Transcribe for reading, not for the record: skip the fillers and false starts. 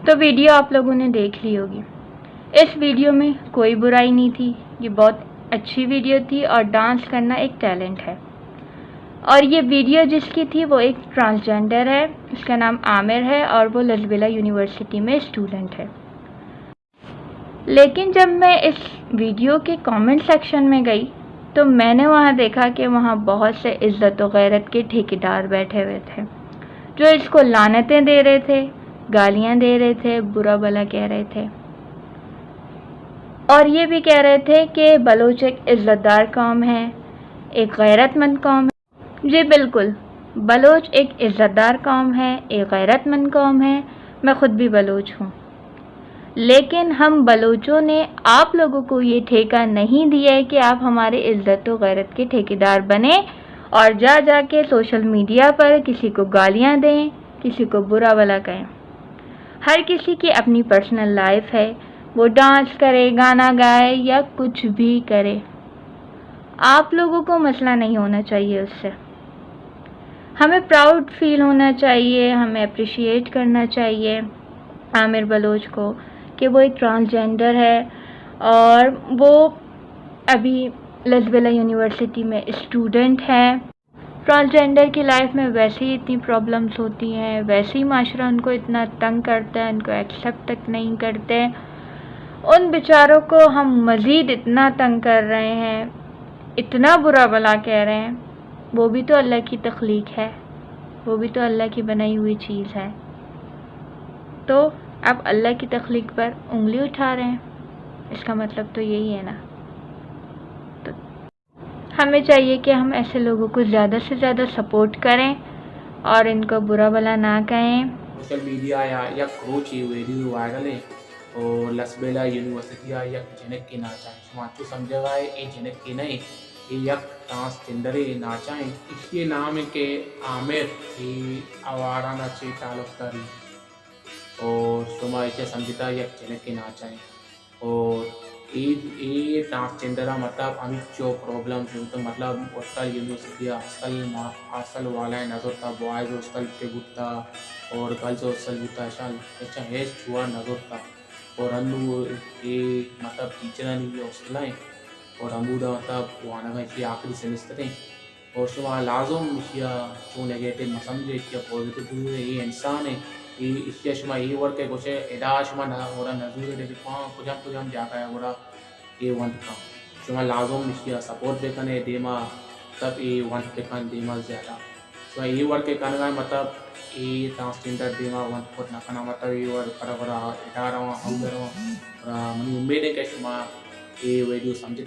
تو ویڈیو آپ لوگوں نے دیکھ لی ہوگی. اس ویڈیو میں کوئی برائی نہیں تھی، یہ بہت اچھی ویڈیو تھی اور ڈانس کرنا ایک ٹیلنٹ ہے. اور یہ ویڈیو جس کی تھی وہ ایک ٹرانسجینڈر ہے، اس کا نام عامر ہے اور وہ لزبیلا یونیورسٹی میں اسٹوڈنٹ ہے. لیکن جب میں اس ویڈیو کے کامنٹ سیکشن میں گئی تو میں نے وہاں دیکھا کہ وہاں بہت سے عزت و غیرت کے ٹھیکیدار بیٹھے ہوئے تھے جو اس کو لعنتیں دے رہے تھے، گالیاں دے رہے تھے، برا بھلا کہہ رہے تھے، اور یہ بھی کہہ رہے تھے کہ بلوچ ایک عزت دار قوم ہے، ایک غیرت مند قوم ہے. جی بالکل، بلوچ ایک عزت دار قوم ہے، ایک غیرت مند قوم ہے. میں خود بھی بلوچ ہوں، لیکن ہم بلوچوں نے آپ لوگوں کو یہ ٹھیکہ نہیں دیا ہے کہ آپ ہمارے عزت و غیرت کے ٹھیکیدار بنیں اور جا جا کے سوشل میڈیا پر کسی کو گالیاں دیں، کسی کو برا بھلا کہیں. ہر کسی کی اپنی پرسنل لائف ہے، وہ ڈانس کرے، گانا گائے یا کچھ بھی کرے. آپ لوگوں کو مسئلہ نہیں ہونا چاہیے اس سے. ہمیں پراؤڈ فیل ہونا چاہیے، ہمیں اپریشیٹ کرنا چاہیے عامر بلوچ کو کہ وہ ایک ٹرانسجینڈر ہے اور وہ ابھی لزبیلا یونیورسٹی میں اسٹوڈنٹ ہے. ٹرانسجینڈر کی لائف میں ویسے ہی اتنی پرابلمس ہوتی ہیں، ویسے ہی معاشرہ ان کو اتنا تنگ کرتا ہے، ان کو ایکسیپٹ تک نہیں کرتے. ان بیچاروں کو ہم مزید اتنا تنگ کر رہے ہیں، اتنا برا بھلا کہہ رہے ہیں. وہ بھی تو اللہ کی تخلیق ہے، وہ بھی تو اللہ کی بنائی ہوئی چیز ہے. تو آپ اللہ کی تخلیق پر انگلی اٹھا رہے ہیں، اس کا مطلب تو یہی ہے نا. تو ہمیں چاہیے کہ ہم ایسے لوگوں کو زیادہ سے زیادہ سپورٹ کریں اور ان کو برا بھلا نہ کہیں. سوشل میڈیا یا یک روچی ویڈیو وائرل ہے اور لزبیلا یونیورسٹی یا یک جنک کی ناچائیں شما تو سمجھے گا یہ جنک کی نہیں، یہ یک ٹرانسجینڈر ناچائیں. اس کے نام ہے کہ عامر ہی اوارا ناچے تعلق داری اور شما اسے سمجھتا یک جنک کی ناچائیں. اور یہ ٹرانسجینڈر مطلب ہمیں جو پرابلم تو مطلب ہاسٹل یونیورسٹی ہاسٹل والا نظر تھا، بوائز ہاسٹل کے بتا اور گرلز ہاسٹل بتا اچھا ہے چھوا نظر تھا. اور ہم یہ مطلب ٹیچر بھی ہاسٹل ہیں اور ہم مطلب وہاں کا آخری سیمسٹر ہیں. اور شما لازم کیا جو نیگیٹو نہ سمجھے کیا پازیٹیو یہ انسان ہے. اس کے شما یہ ورک ہے کچھ ادا شما اور نظور ہے کچھ ہم جا کر اور یہ ونٹ کا شما لازم کیا سپورٹ بے کنے دیما تب یہ ونٹ بکن دیما زیادہ. تو یہ ورک کرنے کا مطلب یہ ٹرانسجینڈر دیما ونٹ خود نہ کرنا مطلب یہ ورک کرا ادا رہا ہم رہا منی امید ہے کہ شما یہ ویڈیو سمجھتا